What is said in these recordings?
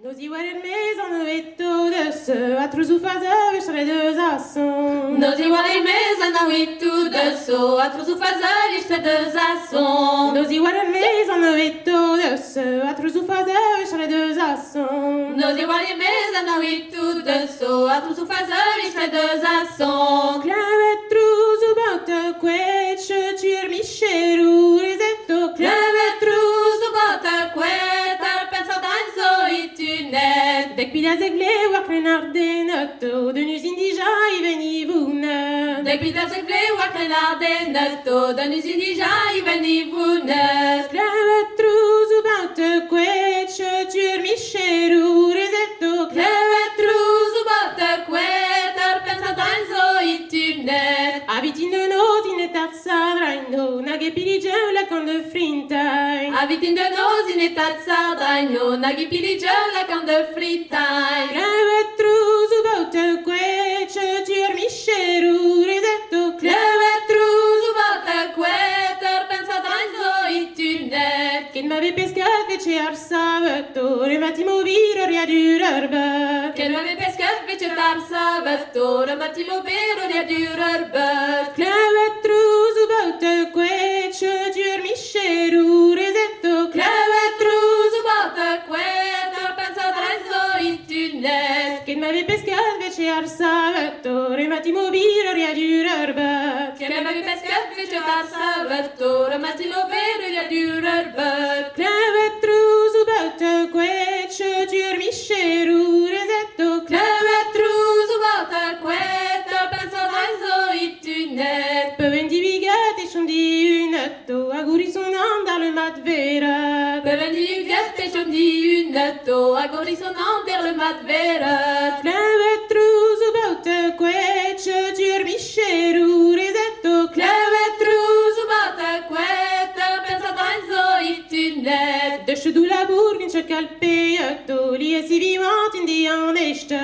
Nos iwarer mezan o eto deus, atruz o fazer vestre deus asson. Nos iwarer mezan o eto deus, atruz o fazer vestre deus asson. Nos iwarer mezan o eto deus, atruz o fazer vestre deus asson. Nos iwarer mezan o eto deus, atruz o fazer vestre deus asson. Clavet truz o baute quetch, tuer micheru resetto. Clavet truz o baute quet, pensa danzo itunet. Dek pidas egle war krenar denotto, de nus indija i veni vune. Dek pidas egle war krenar denotto, de nus indija i veni vune. Clavet truz o baute quetch, tuer micheru resetto. Clavet truz o baute quet, pensa danzo itunet. Avitin de nos in etat sadraino, nage piligeu la can de frintai. Avitin de nos in etat sardaino, nagi piligeu la can de fritai. Clavet truz o baute quetch, tuer micheru resetto. Clavet truz o baute quet, pensa danzo itunet. Ken m'ave pescat vece ar savetto, rematimo viro riadurerbe. Che m'ave pescat fece tar savetto, rematimo vero di adurerbe. Clavet truz o baute quetch, tuer micheru resetto. Clavet truz o baute quet, pensa danzo itunet. Ken m'ave pescat vece ar savetto, rematimo viro riadurerbe. Che m'ave pescat fece tar savetto, rematimo vero di adurerbe. Clavet truz o baute quetch, tuer micheru resetto. Clavet truz o baute quet, pensa danzo itunet. Peven divigat e chondi unetto, aguri son an dar le mat vera. Bevendi gette chondi unetto, agori sonant der le mat veret. Clavet truz o baute quetch, tuer micheru resetto. Clavet truz o baute quet, pensa danzo itunet. De chedou la bourg vin checal peietto, li e si vivant in di an echte.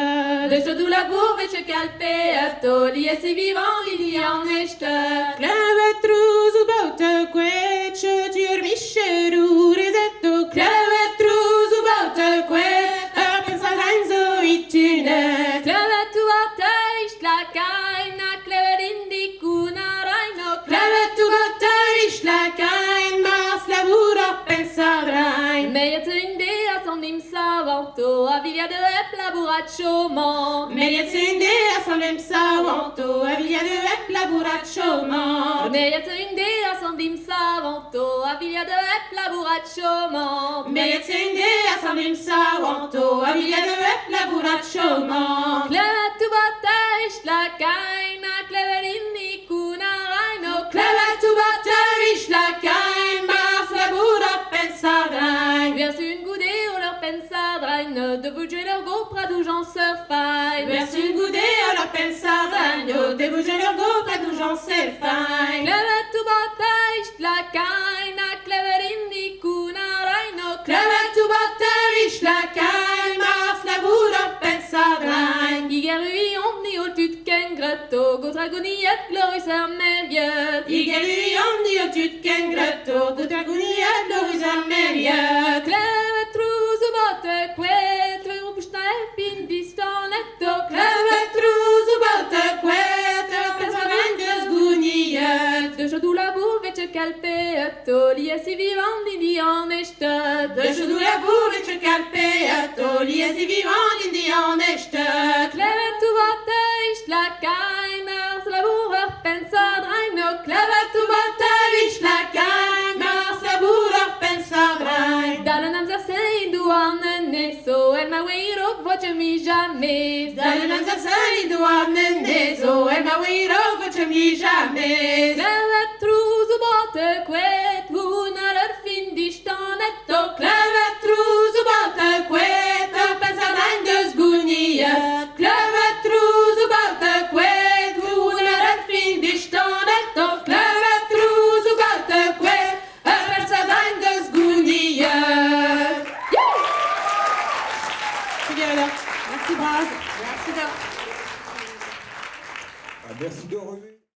De chodou la bourve che calpeetto, li esi vivant li en echte. Clavet truz o baute quetch, tuer micheru resetto. Clavet truz o baute quet, pensa danzo itunet. clavet tu baute isch la caina, clavet indi cuna raino. Clavet tu baute isch la cain, mas labura pensa drain. Meiet inde a sondim savanto, a vilia de ep laburaccio man. Meriet sende a salem savanto, a via de ep laburaccio man. Meiet inde a sondim savanto, a vilia de ep laburaccio man. Meriet sende a salem savanto, a via de ep laburaccio man. Clavet tu baute isch la caina, clavet indi cuna raino. Clavet tu baute isch la cain, mas labura pensa drain. Vers une goudée on leur pensa draino, de bouger leur go pradou j'en surfaille. Vers une goudée à la pensa drain, de bouger leur go padou j'en sais fain. Clavet tu baute isch la caina, clavet indi cuna raino. Clavet tu baute isch la cain, mas labura pensa drain. Igerui omni ol tut ken gretto, go dragoniet glorus armeliet. Igelui omni o tutken gretto, godraguniet loris armeliet. Clavet truz o baute quet, rupushna epin distonetto. Clavet truz o baute quet, pensa venges guniet. De chodou la bourve ce calpeetto, li esi vivant di en estet. De chedou la bourre ce calpeetto, li esi vivant in di an estet. Clavet tu baute isch la caina, la bourre pensa draino. Clavet tu baute isch la cain, mas labura pensa drain. Dalen am zasei du arne so, el ma weiro voce mi jamais. Dalle non sa sei du amne neso, e ma wiro voce mi jamais. Clavet